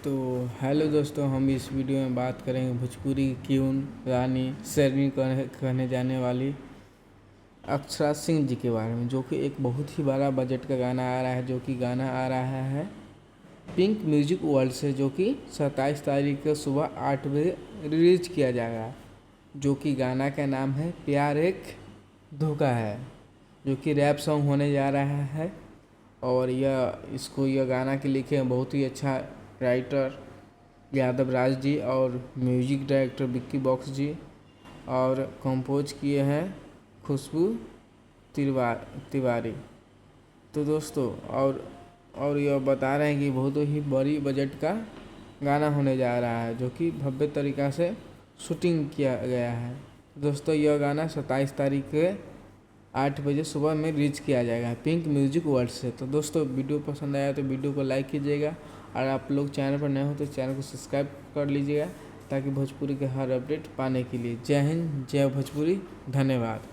तो हेलो दोस्तों, हम इस वीडियो में बात करेंगे भोजपुरी की क्यून रानी शेरनी कहने जाने वाली अक्षरा सिंह जी के बारे में, जो कि एक बहुत ही बड़ा बजट का गाना आ रहा है। जो कि गाना आ रहा है पिंक म्यूजिक वर्ल्ड से, जो कि 27 तारीख को सुबह 8 बजे रिलीज किया जाएगा। जो कि गाना का नाम है प्यार एक धोखा है, जो कि रैप सॉन्ग होने जा रहा है। और यह गाना के लिखे हैं बहुत ही अच्छा राइटर यादव राज जी और म्यूजिक डायरेक्टर विक्की बॉक्स जी, और कंपोज किए हैं खुशबू तिवारी। तो दोस्तों और यह बता रहे हैं कि बहुत ही बड़ी बजट का गाना होने जा रहा है, जो कि भव्य तरीक़ा से शूटिंग किया गया है। दोस्तों यह गाना 27 तारीख के 8 बजे सुबह में रिलीज किया जाएगा पिंक म्यूजिक वर्ल्ड से। तो दोस्तों वीडियो पसंद आया तो वीडियो को लाइक कीजिएगा, और आप लोग चैनल पर नए हो तो चैनल को सब्सक्राइब कर लीजिएगा, ताकि भोजपुरी के हर अपडेट पाने के लिए। जय हिंद, जय भोजपुरी, धन्यवाद।